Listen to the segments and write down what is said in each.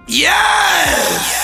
Yes!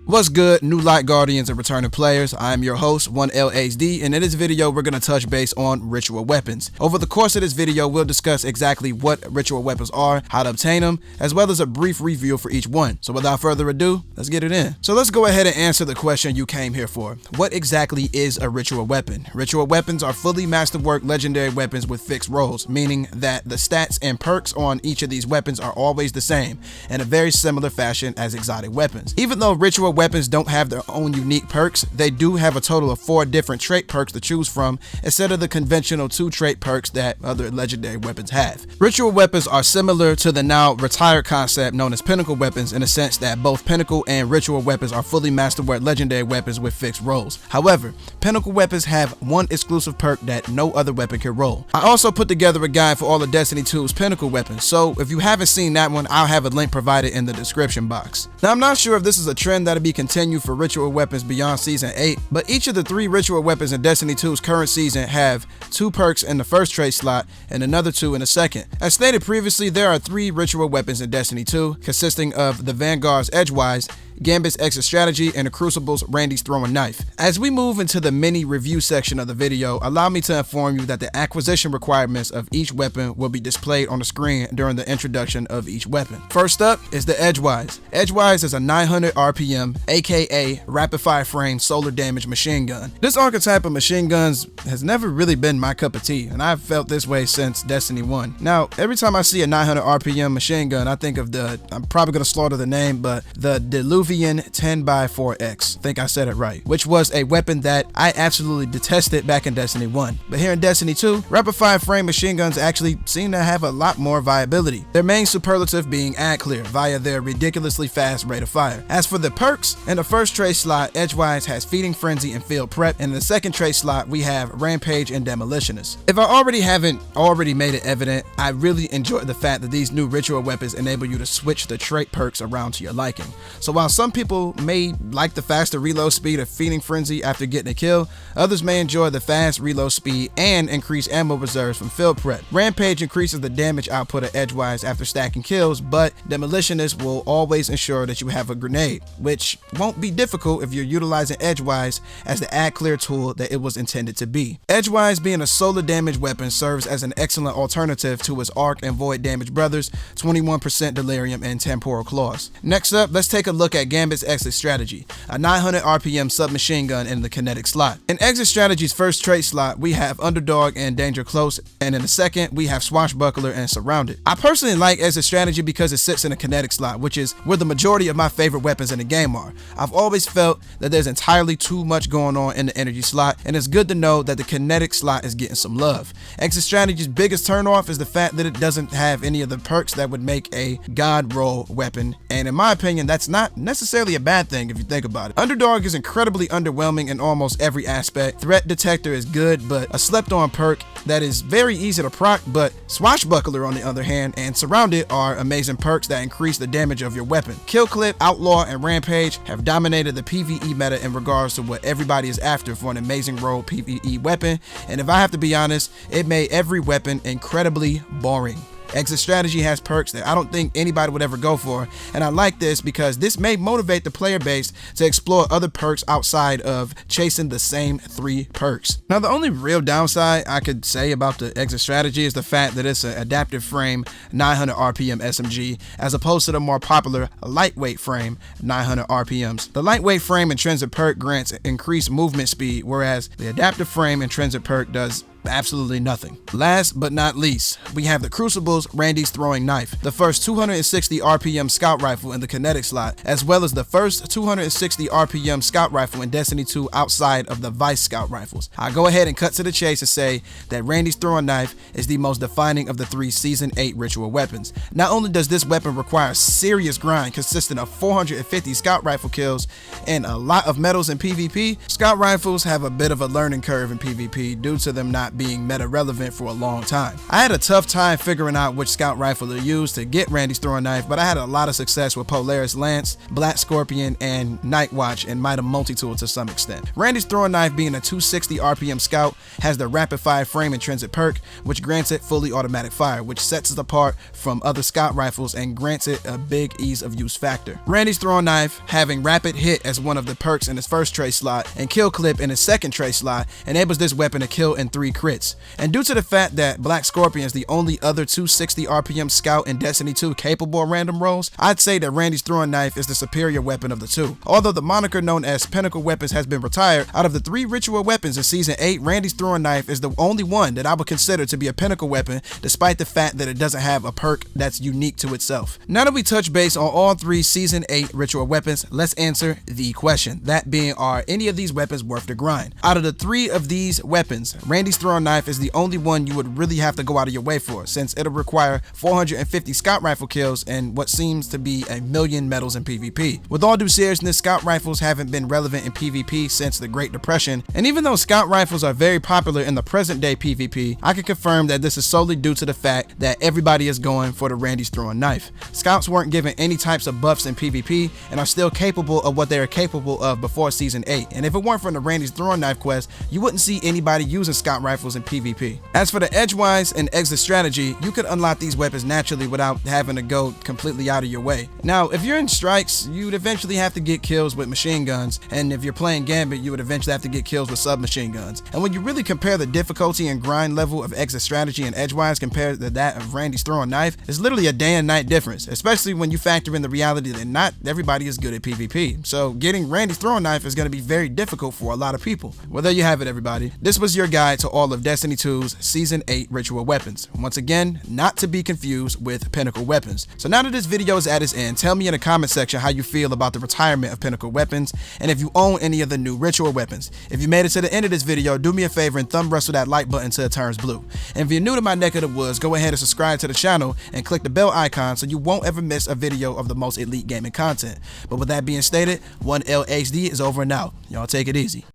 What's good, new Light Guardians and returning players? I am your host, 1LHD, and in this video we're going to touch base on ritual weapons. Over the course of this video, we'll discuss exactly what ritual weapons are, how to obtain them, as well as a brief review for each one. So without further ado, let's get it in. So let's go ahead and answer the question you came here for. What exactly is a ritual weapon? Ritual weapons are fully masterwork legendary weapons with fixed roles, meaning that the stats and perks on each of these weapons are always the same, in a very similar fashion as exotic weapons. Even though ritual weapons don't have their own unique perks, they do have a total of 4 different trait perks to choose from instead of the conventional 2 trait perks that other legendary weapons have. Ritual weapons are similar to the now retired concept known as Pinnacle Weapons in the sense that both Pinnacle and ritual weapons are fully masterwork legendary weapons with fixed roles. However, Pinnacle weapons have one exclusive perk that no other weapon can roll. I also put together a guide for all of Destiny 2's Pinnacle weapons, so if you haven't seen that one, I'll have a link provided in the description box. Now, I'm not sure if this is a trend that'll be continued for ritual weapons beyond season 8, but each of the 3 ritual weapons in Destiny 2's current season have 2 perks in the first trait slot and another 2 in the second. As stated previously, there are 3 ritual weapons in Destiny 2, consisting of the Vanguard's Edgewise, Gambit's Exit Strategy, and the Crucible's Randy's Throwing Knife. As we move into the mini review section of the video, allow me to inform you that the acquisition requirements of each weapon will be displayed on the screen during the introduction of each weapon. First up is the Edgewise. Edgewise is a 900 RPM, aka rapid fire frame solar damage machine gun. This archetype of machine guns has never really been my cup of tea, and I've felt this way since Destiny 1. Now, every time I see a 900 RPM machine gun, I think of I'm probably going to slaughter the name, but the Diluvian 10x4X, I think I said it right, which was a weapon that I absolutely detested back in Destiny 1. But here in Destiny 2, rapid fire frame machine guns actually seem to have a lot more viability, their main superlative being ad clear via their ridiculously fast rate of fire. As for the perks, in the first trait slot, Edgewise has Feeding Frenzy and Field Prep, and in the second trait slot, we have Rampage and Demolitionist. If I haven't already made it evident, I really enjoy the fact that these new ritual weapons enable you to switch the trait perks around to your liking. So while some people may like the faster reload speed of Feeding Frenzy after getting a kill, others may enjoy the fast reload speed and increased ammo reserves from Field Prep. Rampage increases the damage output of Edgewise after stacking kills, but Demolitionist will always ensure that you have a grenade, which won't be difficult if you're utilizing Edgewise as the ad clear tool that it was intended to be. Edgewise, being a solar damage weapon, serves as an excellent alternative to its arc and void damage brothers, 21% delirium and temporal claws. Next up, let's take a look at Gambit's Exit Strategy, a 900 RPM submachine gun in the kinetic slot. In Exit Strategy's first trait slot, we have Underdog and Danger Close, and in the second, we have Swashbuckler and Surrounded. I personally like Exit Strategy because it sits in the kinetic slot, which is where the majority of my favorite weapons in the game are. I've always felt that there's entirely too much going on in the energy slot, and it's good to know that the kinetic slot is getting some love. Exit Strategy's biggest turnoff is the fact that it doesn't have any of the perks that would make a god roll weapon, and in my opinion, that's not necessarily a bad thing if you think about it. Underdog is incredibly underwhelming in almost every aspect. Threat Detector is good, but a slept on perk that is very easy to proc, but Swashbuckler on the other hand and Surrounded are amazing perks that increase the damage of your weapon. Kill Clip, Outlaw, and Rampage have dominated the PvE meta in regards to what everybody is after for an amazing role PvE weapon, and if I have to be honest, it made every weapon incredibly boring. Exit Strategy has perks that I don't think anybody would ever go for, and I like this because this may motivate the player base to explore other perks outside of chasing the same 3 perks. Now, the only real downside I could say about the Exit Strategy is the fact that it's an adaptive frame 900 RPM SMG as opposed to the more popular lightweight frame 900 RPMs. The lightweight frame intrinsic perk grants increased movement speed, whereas the adaptive frame intrinsic perk does absolutely nothing. Last but not least, we have the Crucible's Randy's Throwing Knife, the first 260 RPM scout rifle in the kinetic slot, as well as the first 260 RPM scout rifle in Destiny 2 outside of the Vice scout rifles. I'll go ahead and cut to the chase and say that Randy's Throwing Knife is the most defining of the 3 Season 8 ritual weapons. Not only does this weapon require serious grind consisting of 450 scout rifle kills and a lot of medals in PvP, scout rifles have a bit of a learning curve in PvP due to them not stop being meta relevant for a long time. I had a tough time figuring out which scout rifle to use to get Randy's throwing knife, but I had a lot of success with Polaris Lance, Black Scorpion, and Night Watch, and Might have Multi-Tool to some extent. Randy's throwing knife, being a 260 RPM scout, has the rapid fire frame intrinsic perk, which grants it fully automatic fire, which sets it apart from other scout rifles and grants it a big ease of use factor. Randy's throwing knife, having rapid hit as one of the perks in his first tray slot and kill clip in his second tray slot, enables this weapon to kill in 3 crits. And due to the fact that Black Scorpion is the only other 260 RPM scout in Destiny 2 capable of random rolls, I'd say that Randy's throwing knife is the superior weapon of the two. Although the moniker known as Pinnacle Weapons has been retired, out of the 3 ritual weapons in Season 8, Randy's throwing knife is the only one that I would consider to be a pinnacle weapon, despite the fact that it doesn't have a perk that's unique to itself. Now that we touch base on all 3 Season 8 ritual weapons, let's answer the question, that being, are any of these weapons worth the grind? Out of the 3 of these weapons, Randy's throwing knife is the only one you would really have to go out of your way for, since it'll require 450 scout rifle kills and what seems to be 1,000,000 medals in PvP. With all due seriousness, scout rifles haven't been relevant in PvP since the Great Depression, and even though scout rifles are very popular in the present day PvP, I can confirm that this is solely due to the fact that everybody is going for the Randy's throwing knife. Scouts weren't given any types of buffs in PvP and are still capable of what they are capable of before Season 8, and if it weren't for the Randy's throwing knife quest, you wouldn't see anybody using scout rifles in PvP. As for the Edgewise and Exit Strategy, you could unlock these weapons naturally without having to go completely out of your way. Now, if you're in strikes, you'd eventually have to get kills with machine guns, and if you're playing Gambit, you would eventually have to get kills with submachine guns. And when you really compare the difficulty and grind level of Exit Strategy and Edgewise compared to that of Randy's throwing knife, it's literally a day and night difference, especially when you factor in the reality that not everybody is good at PvP. So getting Randy's throwing knife is going to be very difficult for a lot of people. Well, there you have it, everybody. This was your guide to all of Destiny 2's Season 8 ritual weapons. Once again, not to be confused with Pinnacle Weapons. So now that this video is at its end, tell me in the comment section how you feel about the retirement of Pinnacle Weapons, and if you own any of the new ritual weapons. If you made it to the end of this video, do me a favor and thumb wrestle that like button till it turns blue. And if you're new to my neck of the woods, go ahead and subscribe to the channel and click the bell icon so you won't ever miss a video of the most elite gaming content. But with that being stated, 1LHD is over and out. Y'all take it easy.